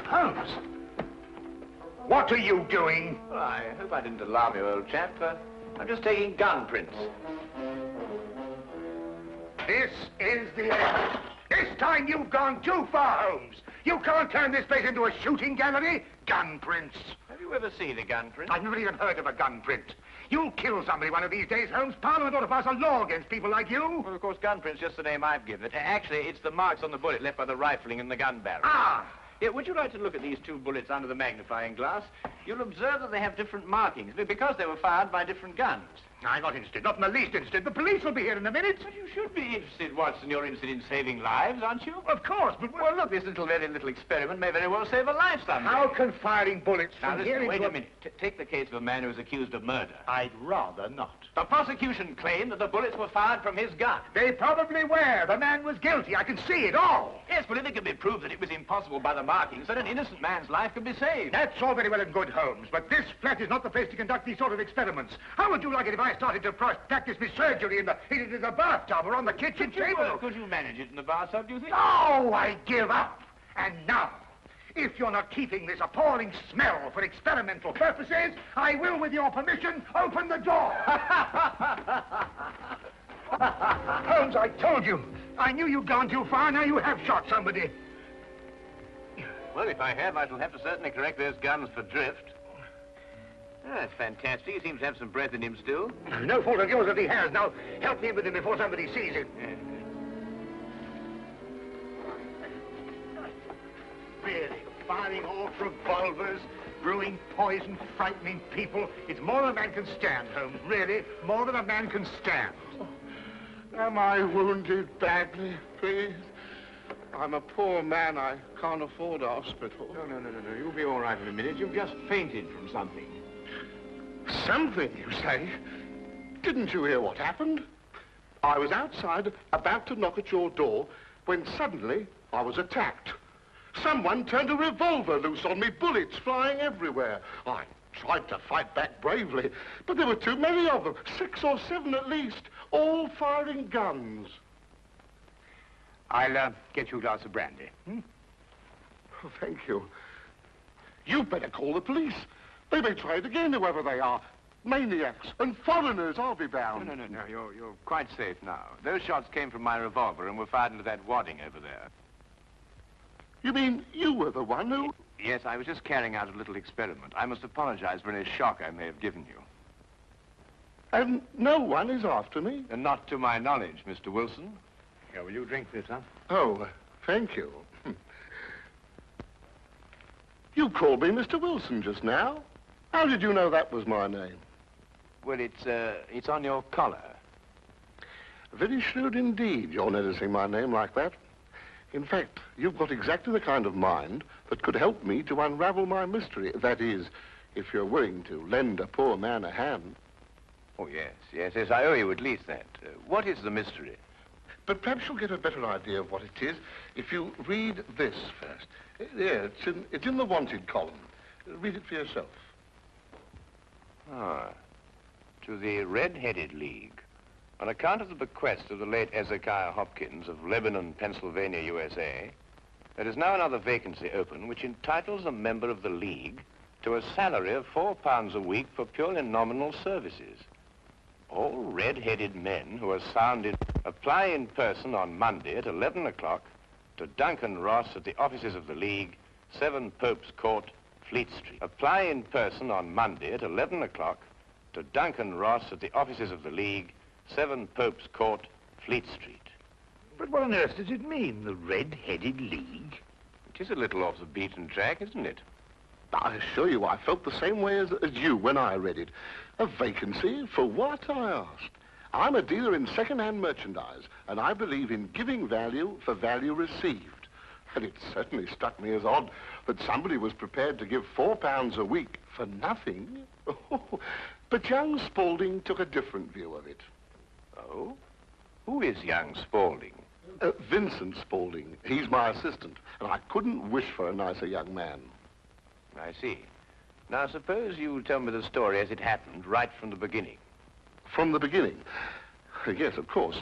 Holmes! What are you doing? Well, I hope I didn't alarm you, old chap. I'm just taking gun prints. This is the end. This time you've gone too far, Holmes. You can't turn this place into a shooting gallery. Gun prints. Have you ever seen a gun print? I've never even heard of a gun print. You'll kill somebody one of these days, Holmes. Parliament ought to pass a law against people like you. Well, of course, gun print's just the name I've given it. Actually, it's the marks on the bullet left by the rifling in the gun barrel. Ah! Yeah, would you like to look at these two bullets under the magnifying glass? You'll observe that they have different markings because they were fired by different guns. I'm not interested, not in the least interested. The police will be here in a minute. But you should be interested, Watson. You're interested in saving lives, aren't you? Of course, but... Well, look, this very little experiment may very well save a life someday. How can firing bullets Now, from listen, here into... wait a minute. Take the case of a man who is accused of murder. I'd rather not. The prosecution claimed that the bullets were fired from his gun. They probably were. The man was guilty. I can see it all. Yes, but if it can be proved that it was impossible by the markings, then an innocent man's life could be saved. That's all very well and good, Holmes, but this flat is not the place to conduct these sort of experiments. How would you like it if I started to practice my surgery in the bathtub or on the kitchen table? Could you manage it in the bathtub, do you think? No, I give up. And now, if you're not keeping this appalling smell for experimental purposes, I will, with your permission, open the door. Holmes, I told you. I knew you'd gone too far. Now you have shot somebody. Well, if I have, I shall have to certainly correct those guns for drift. Oh, that's fantastic. He seems to have some breath in him still. No fault of yours that he has. Now, help me with him before somebody sees him. Yeah. Really, firing off revolvers, brewing poison, frightening people. It's more than a man can stand, Holmes. Really, more than a man can stand. Am I wounded badly, please? I'm a poor man. I can't afford a hospital. No. You'll be all right in a minute. You've just fainted from something. Something, you say? Didn't you hear what happened? I was outside, about to knock at your door, when suddenly I was attacked. Someone turned a revolver loose on me, bullets flying everywhere. I tried to fight back bravely, but there were too many of them, 6 or 7 at least, all firing guns. I'll get you a glass of brandy. Oh, thank you. You'd better call the police. They may try it again, whoever they are. Maniacs and foreigners, I'll be bound. No. You're quite safe now. Those shots came from my revolver and were fired into that wadding over there. You mean you were the one who... Yes, I was just carrying out a little experiment. I must apologize for any shock I may have given you. And no one is after me? And not to my knowledge, Mr. Wilson. Here, will you drink this, huh? Oh, thank you. You called me Mr. Wilson just now. How did you know that was my name? Well, it's on your collar. Very shrewd indeed, you're noticing my name like that. In fact, you've got exactly the kind of mind that could help me to unravel my mystery. That is, if you're willing to lend a poor man a hand. Oh, yes, I owe you at least that. What is the mystery? But perhaps you'll get a better idea of what it is if you read this first. Yeah, it's in the wanted column. Read it for yourself. Ah, to the Red-Headed League. On account of the bequest of the late Ezekiah Hopkins of Lebanon, Pennsylvania, USA, there is now another vacancy open which entitles a member of the League to a salary of £4 a week for purely nominal services. All red-headed men who are sound in... Apply in person on Monday at 11 o'clock to Duncan Ross at the offices of the League, 7 Pope's Court, Fleet Street. Apply in person on Monday at 11 o'clock to Duncan Ross at the offices of the League, 7 Pope's Court, Fleet Street. But what on earth does it mean, the Red-Headed League? It is a little off the beaten track, isn't it? I assure you, I felt the same way as you when I read it. A vacancy for what, I asked. I'm a dealer in second-hand merchandise, and I believe in giving value for value received. And it certainly struck me as odd that somebody was prepared to give £4 a week for nothing. But young Spaulding took a different view of it. Oh? Who is young Spaulding? Vincent Spaulding. He's my assistant, and I couldn't wish for a nicer young man. I see. Now, suppose you tell me the story as it happened, right from the beginning. From the beginning? Yes, of course.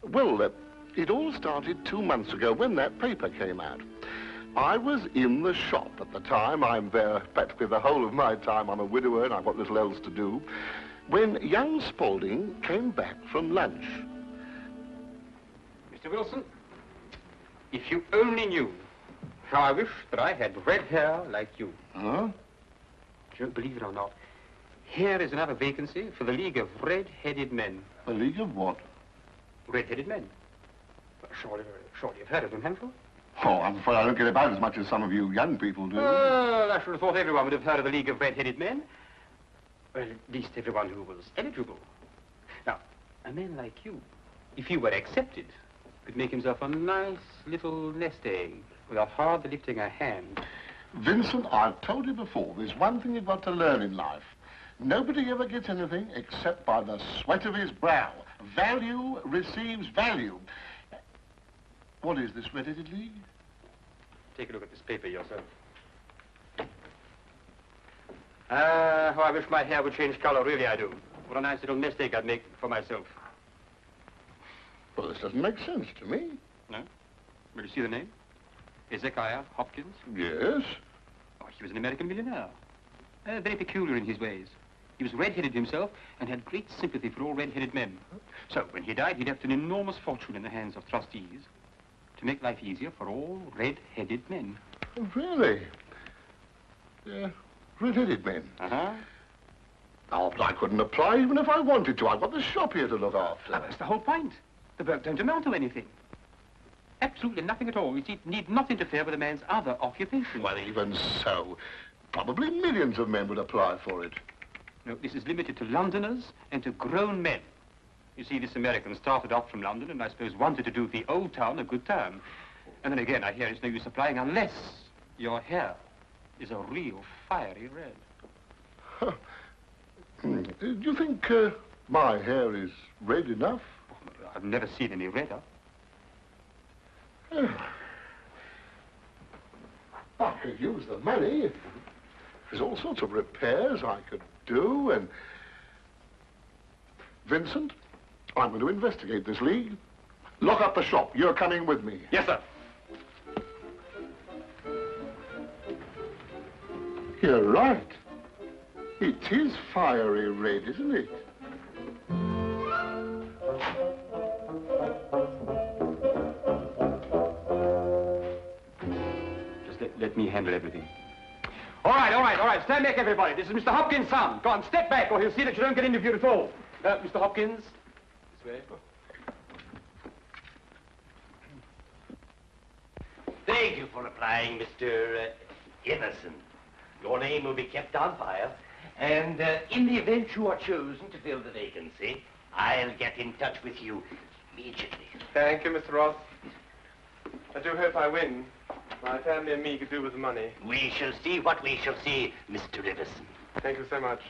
Well, it all started 2 months ago when that paper came out. I was in the shop at the time. I'm there practically the whole of my time. I'm a widower and I've got little else to do. When young Spaulding came back from lunch. Mr. Wilson, if you only knew how I wish that I had red hair like you. Huh? Don't believe it or not. Here is another vacancy for the League of Red-Headed Men. A league of what? Red-Headed Men. Surely you've heard of them, haven't you? Oh, I'm afraid I don't get about as much as some of you young people do. Well, I should have thought everyone would have heard of the League of Red-Headed Men. Well, at least everyone who was eligible. Now, a man like you, if he were accepted, could make himself a nice little nest egg without hardly lifting a hand. Vincent, I've told you before, there's one thing you've got to learn in life. Nobody ever gets anything except by the sweat of his brow. Value receives value. What is this Red-Headed League? Take a look at this paper yourself. How I wish my hair would change color, really I do. What a nice little nest egg I'd make for myself. Well, this doesn't make sense to me. No? Will you see the name? Hezekiah Hopkins? Yes. Oh, he was an American millionaire. Very peculiar in his ways. He was red-headed himself and had great sympathy for all red-headed men. So when he died, he left an enormous fortune in the hands of trustees to make life easier for all red-headed men. Oh, really? Yeah, red-headed men. Uh-huh. Oh, but I couldn't apply even if I wanted to. I've got the shop here to look after. That's the whole point. The work don't amount to anything. Absolutely nothing at all. It need not interfere with a man's other occupation. Well, even so, probably millions of men would apply for it. No, this is limited to Londoners and to grown men. You see, this American started off from London and I suppose wanted to do the old town a good turn. And then again, I hear it's no use applying unless your hair is a real fiery red. Huh. Do you think my hair is red enough? Oh, I've never seen any redder. I could use the money. There's all sorts of repairs I could do, and... Vincent, I'm going to investigate this league. Lock up the shop. You're coming with me. Yes, sir. You're right. It is fiery red, isn't it? Let me handle everything. All right. Stand back, everybody. This is Mr. Hopkins' son. Go on, step back, or he'll see that you don't get interviewed at all. Mr. Hopkins, this way. Thank you for applying, Mr. Emerson. Your name will be kept on file, and in the event you are chosen to fill the vacancy, I'll get in touch with you immediately. Thank you, Mr. Ross. I do hope I win. My family and me could do with the money. We shall see what we shall see, Mr. Everson. Thank you so much.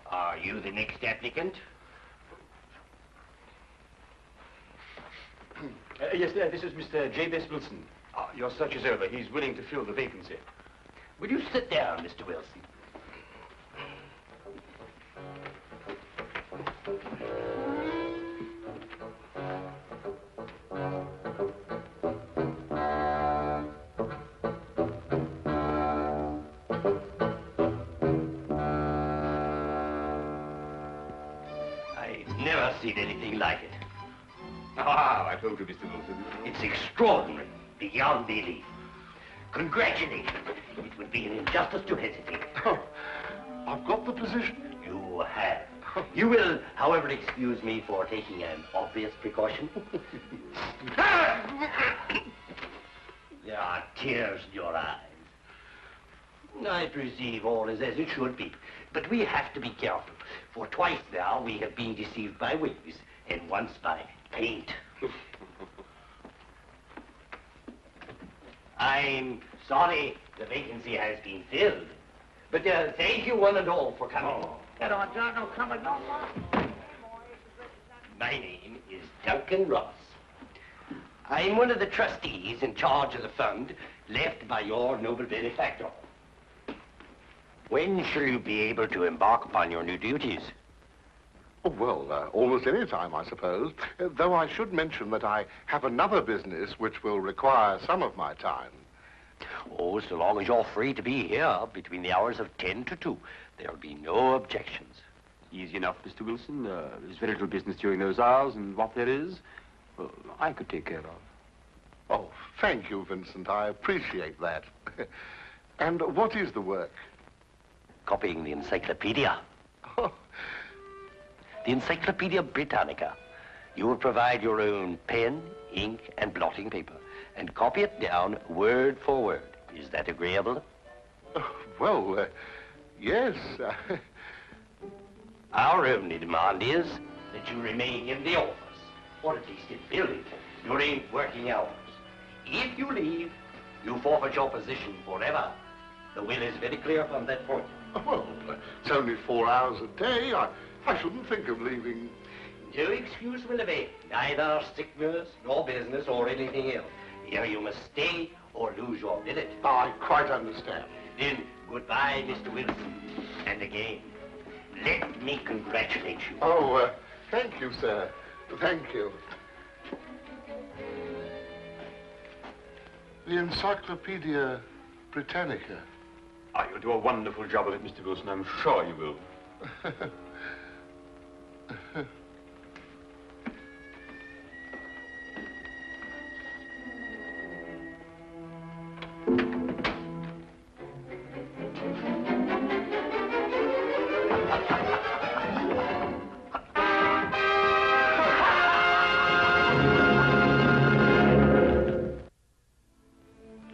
Are you the next applicant? Yes, this is Mr. J.B.S. Wilson. Your search is over. He's willing to fill the vacancy. Will you sit down, Mr. Wilson? I've never seen anything like it. I told you, Mr. Wilson. It's extraordinary, beyond belief. Congratulations. It would be an injustice to hesitate. Oh, I've got the position. You have. You will, however, excuse me for taking an obvious precaution. There are tears in your eyes. I perceive all is as it should be, but we have to be careful, for twice now we have been deceived by wigs, and once by paint. I'm sorry the vacancy has been filled, but thank you one and all for coming. Get on, John, no coming no more. My name is Duncan Ross. I'm one of the trustees in charge of the fund left by your noble benefactor. When shall you be able to embark upon your new duties? Oh, well, almost any time, I suppose. Though I should mention that I have another business which will require some of my time. Oh, so long as you're free to be here between the hours of 10 to 2, there'll be no objections. Easy enough, Mr. Wilson. There's very little business during those hours, and what there is, well, I could take care of. Oh, thank you, Vincent. I appreciate that. And what is the work? Copying the encyclopedia. Oh. The Encyclopedia Britannica. You will provide your own pen, ink, and blotting paper, and copy it down word for word. Is that agreeable? Well, yes. Our only demand is that you remain in the office, or at least in building, during working hours. If you leave, you forfeit your position forever. The will is very clear on that point. Well, it's only 4 hours a day. I shouldn't think of leaving. No excuse will avail. Neither sickness, nor business, or anything else. Here you must stay or lose your billet. I quite understand. Then, goodbye, Mr. Wilson. And again, let me congratulate you. Oh, thank you, sir. Thank you. The Encyclopedia Britannica. Ah, you'll do a wonderful job of it, Mr. Wilson. I'm sure you will.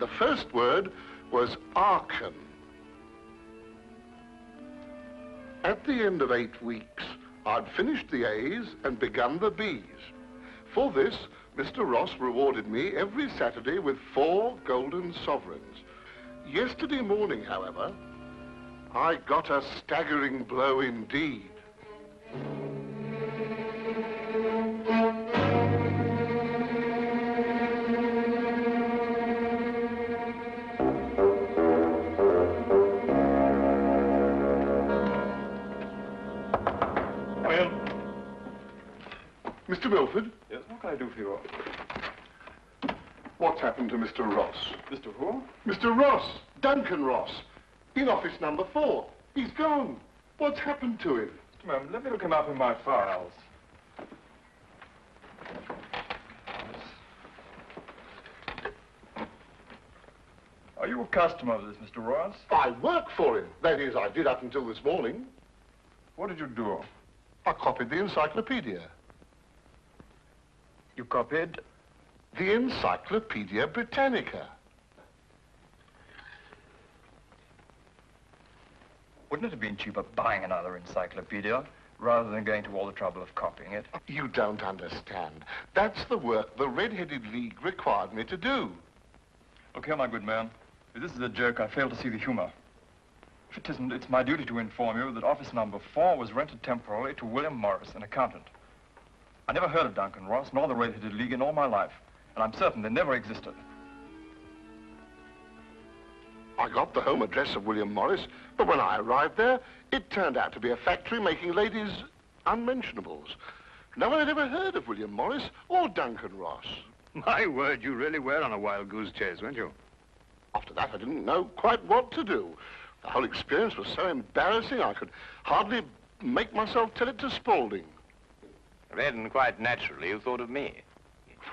The first word was Archon. At the end of 8 weeks, I'd finished the A's and begun the B's. For this, Mr. Ross rewarded me every Saturday with 4 golden sovereigns. Yesterday morning, however, I got a staggering blow indeed. Mr. Milford? Yes, what can I do for you? What's happened to Mr. Ross? Mr. Who? Mr. Ross! Duncan Ross! In office number 4. He's gone. What's happened to him? Ma'am, let me look him up in my files. Are you a customer of this, Mr. Ross? I work for him. That is, I did up until this morning. What did you do? I copied the encyclopedia. You copied? The Encyclopedia Britannica. Wouldn't it have been cheaper buying another encyclopedia rather than going to all the trouble of copying it? You don't understand. That's the work the Red-Headed League required me to do. Look here, my good man. If this is a joke, I fail to see the humor. If it isn't, it's my duty to inform you that office number 4 was rented temporarily to William Morris, an accountant. I never heard of Duncan Ross, nor the Red-Headed League in all my life, and I'm certain they never existed. I got the home address of William Morris, but when I arrived there, it turned out to be a factory making ladies' unmentionables. No one had ever heard of William Morris or Duncan Ross. My word, you really were on a wild goose chase, weren't you? After that, I didn't know quite what to do. The whole experience was so embarrassing, I could hardly make myself tell it to Spaulding. Then, quite naturally, you thought of me.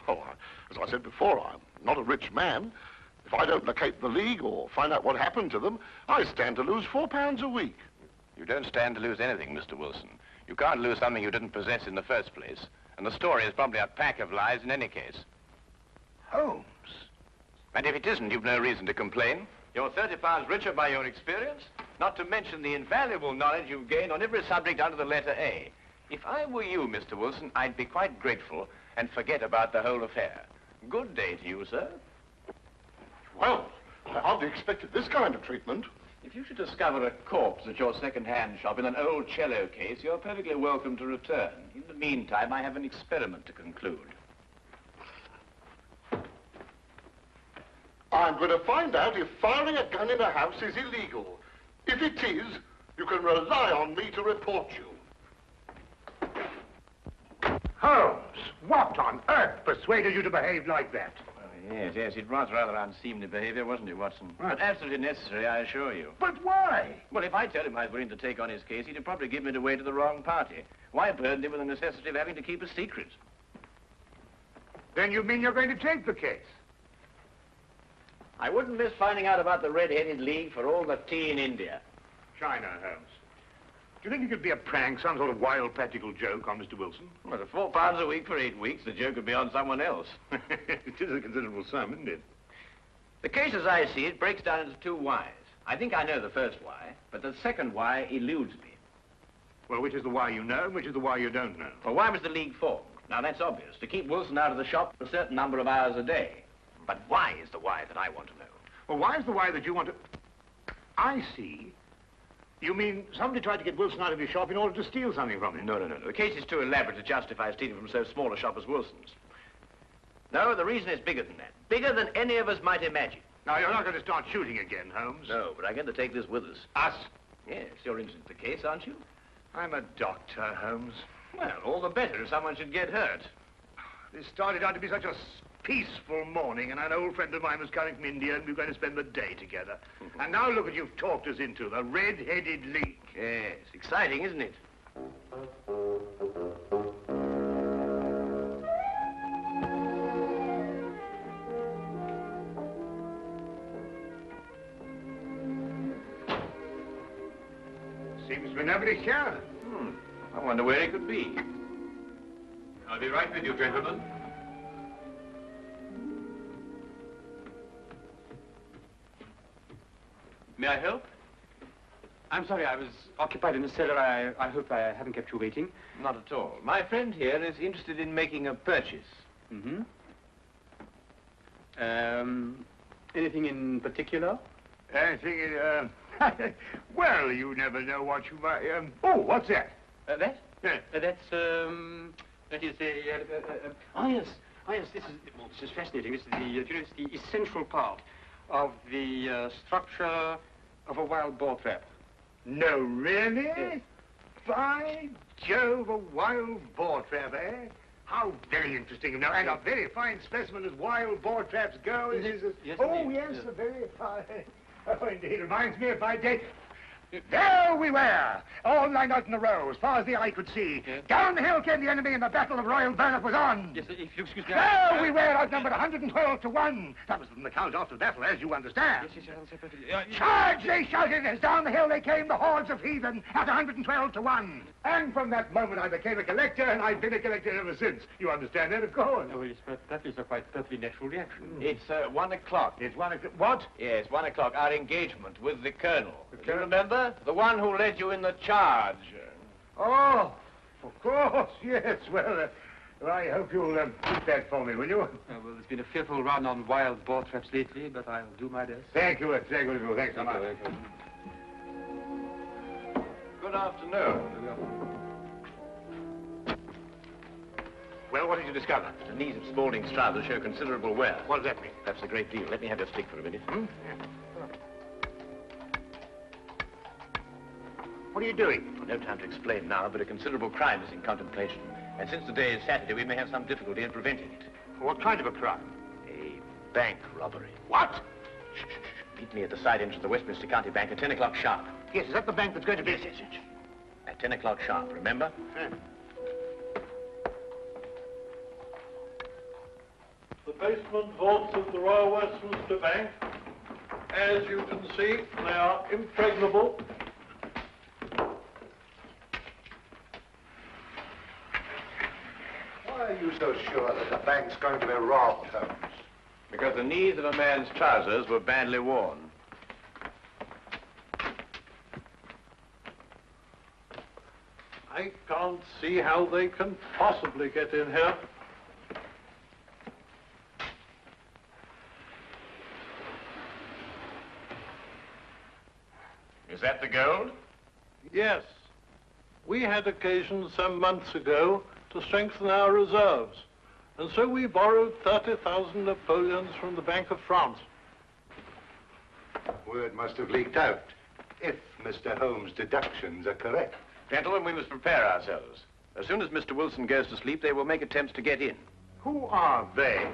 Oh, as I said before, I'm not a rich man. If I don't locate the League or find out what happened to them, I stand to lose £4 a week. You don't stand to lose anything, Mr. Wilson. You can't lose something you didn't possess in the first place. And the story is probably a pack of lies in any case. Holmes. And if it isn't, you've no reason to complain. You're £30 richer by your experience, not to mention the invaluable knowledge you've gained on every subject under the letter A. If I were you, Mr. Wilson, I'd be quite grateful and forget about the whole affair. Good day to you, sir. Well, I hardly expected this kind of treatment. If you should discover a corpse at your second-hand shop in an old cello case, you're perfectly welcome to return. In the meantime, I have an experiment to conclude. I'm going to find out if firing a gun in a house is illegal. If it is, you can rely on me to report you. Holmes, what on earth persuaded you to behave like that? Yes, it was rather unseemly behavior, wasn't it, Watson? But absolutely necessary, I assure you. But why? Well, if I tell him I was willing to take on his case, he'd probably give me away to the wrong party. Why burden him with the necessity of having to keep a secret? Then you mean you're going to take the case? I wouldn't miss finding out about the Red-Headed League for all the tea in India. China, Holmes. Do you think it could be a prank, some sort of wild practical joke on Mr. Wilson? Well, at £4 a week for 8 weeks, the joke would be on someone else. It is a considerable sum, isn't it? The case, as I see it, breaks down into two whys. I think I know the first why, but the second why eludes me. Well, which is the why you know and which is the why you don't know? Well, why was the League formed? Now, that's obvious. To keep Wilson out of the shop for a certain number of hours a day. But why is the why that I want to know? Well, why is the why that you want to... I see. You mean somebody tried to get Wilson out of your shop in order to steal something from him? No. The case is too elaborate to justify stealing from so small a shop as Wilson's. No, the reason is bigger than that. Bigger than any of us might imagine. Now, you're not going to start shooting again, Holmes. No, but I'm going to take this with us. Us? Yes, you're interested in the case, aren't you? I'm a doctor, Holmes. Well, all the better if someone should get hurt. This started out to be such a peaceful morning, and an old friend of mine was coming from India, and we were going to spend the day together. And now look what you've talked us into, the Red-Headed League. Yes, exciting, isn't it? Seems to be nobody here. I wonder where it could be. I'll be right with you, gentlemen. May I help? I'm sorry, I was occupied in the cellar. I hope I haven't kept you waiting. Not at all. My friend here is interested in making a purchase. Mm-hmm. Anything in particular? Anything, well, you never know what you might, oh, what's that? That? Yeah. That is a, oh, yes, this is fascinating. This is the essential part of the structure of a wild boar trap. No, really? Yes. By Jove, a wild boar trap, eh? How very interesting. Now, and a very fine specimen as wild boar traps go. Yes, oh, indeed. yes, a very fine. Oh, indeed, reminds me of my day. There we were, all lined out in a row, as far as the eye could see. Yes. Down the hill came the enemy, and the Battle of Royal Burnett was on. Yes, if you excuse me. There we were, outnumbered 112 to 1. That was from the count after the battle, as you understand. Yes, I'll say perfectly. Charge, they shouted, as down the hill they came, the hordes of heathen, at 112 to 1. And from that moment I became a collector, and I've been a collector ever since. You understand that, of course? Oh, yes, but that is a quite perfectly natural reaction. It's 1 o'clock. It's 1 o'clock. What? Yes, 1 o'clock. Our engagement with the Colonel. The Do you Colonel? remember? The one who led you in the charge. Oh, of course, yes. Well, I hope you'll keep that for me, will you? Well, there's been a fearful run on wild boar traps lately, but I'll do my best. Thank you, thank you. Thanks so much. Good afternoon. Well, what did you discover? The knees of Spaulding's trousers show considerable wear. What does that mean? That's a great deal. Let me have your stick for a minute. What are you doing? No time to explain now, but a considerable crime is in contemplation. And since today is Saturday, we may have some difficulty in preventing it. What kind of a crime? A bank robbery. What? Shh. Meet me at the side entrance of the Westminster County Bank at 10 o'clock sharp. Yes, is that the bank that's going to be... Yes. At 10 o'clock sharp, remember? The basement vaults of the Royal Westminster Bank, as you can see, they are impregnable. Why are you so sure that the bank's going to be robbed, Holmes? Because the knees of a man's trousers were badly worn. I can't see how they can possibly get in here. Is that the gold? Yes. We had occasion some months ago to strengthen our reserves, and so we borrowed 30,000 Napoleons from the Bank of France. Word must have leaked out, if Mr. Holmes' deductions are correct. Gentlemen, we must prepare ourselves. As soon as Mr. Wilson goes to sleep, they will make attempts to get in. Who are they?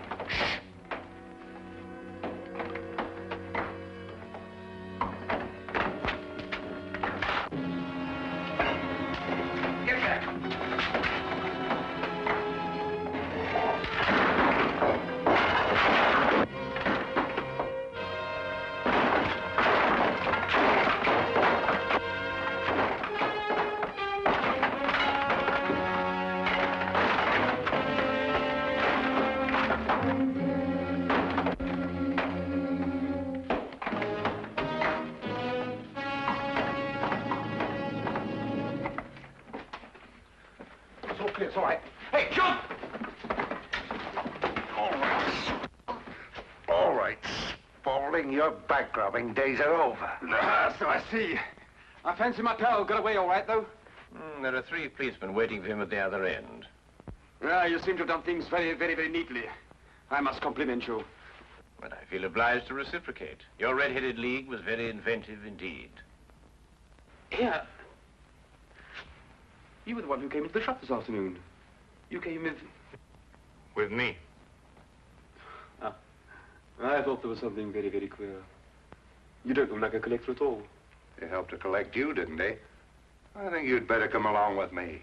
Get back. It's all right. Hey, jump! All right, Spaulding, your bank-robbing days are over. So I see. I fancy my pal got away all right, though. There are 3 policemen waiting for him at the other end. You seem to have done things very, very, very neatly. I must compliment you. But I feel obliged to reciprocate. Your red-headed league was very inventive indeed. Here. You were the one who came into the shop this afternoon. You came with... With me. Ah. I thought there was something very, very queer. You don't look like a collector at all. They helped to collect you, didn't they? I think you'd better come along with me.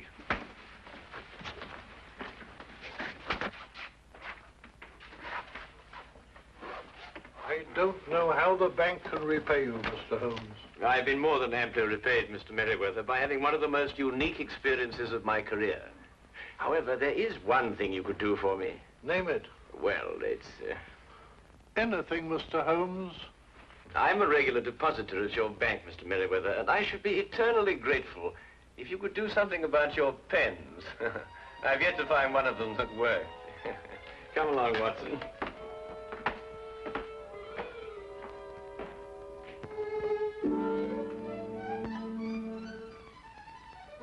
I don't know how the bank can repay you, Mr. Holmes. I've been more than amply repaid, Mr. Merriweather, by having one of the most unique experiences of my career. However, there is one thing you could do for me. Name it. Well, it's... Anything, Mr. Holmes? I'm a regular depositor at your bank, Mr. Merriweather, and I should be eternally grateful if you could do something about your pens. I've yet to find one of them that worked. Come along, Watson.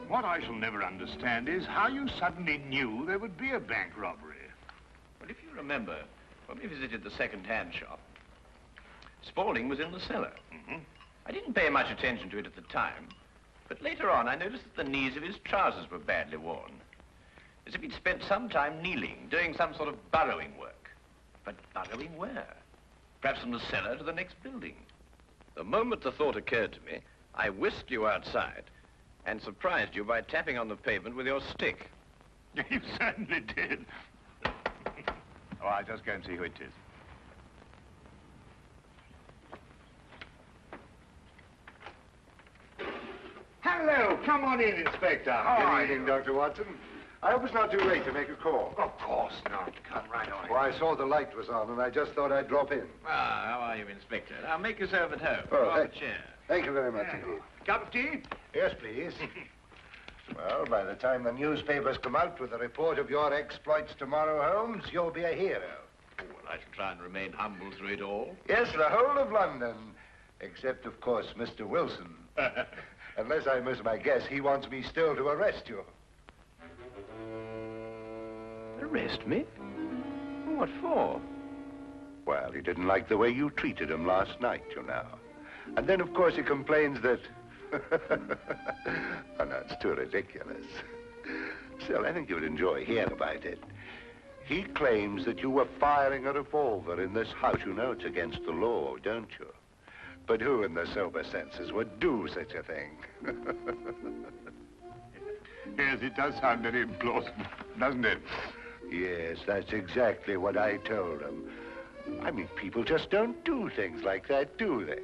What I shall never understand is how you suddenly knew there would be a bank robbery. Well, if you remember, when we visited the second-hand shop, Spaulding was in the cellar. I didn't pay much attention to it at the time, but later on I noticed that the knees of his trousers were badly worn, as if he'd spent some time kneeling, doing some sort of burrowing work. But burrowing where? Perhaps from the cellar to the next building. The moment the thought occurred to me, I whisked you outside and surprised you by tapping on the pavement with your stick. You certainly did. Oh, I'll just go and see who it is. Hello, come on in, Inspector. How are Good evening, you? Dr. Watson. I hope it's not too late to make a call. Of course not. Come right on. Well, I saw the light was on, and I just thought I'd drop in. Ah, how are you, Inspector? Now, make yourself at home. Oh, Draw thank- a chair. Thank you very much indeed. Cup of tea? Yes, please. Well, by the time the newspapers come out with a report of your exploits tomorrow, Holmes, you'll be a hero. Oh, well, I shall try and remain humble through it all. Yes, the whole of London, except, of course, Mr. Wilson. Unless I miss my guess, he wants me still to arrest you. Arrest me? What for? Well, he didn't like the way you treated him last night, you know. And then, of course, he complains that... Oh, no, it's too ridiculous. Still, I think you'd enjoy hearing about it. He claims that you were firing a revolver in this house. You know it's against the law, don't you? But who in their sober senses would do such a thing? Yes, it does sound very implausible, doesn't it? Yes, that's exactly what I told him. I mean, people just don't do things like that, do they?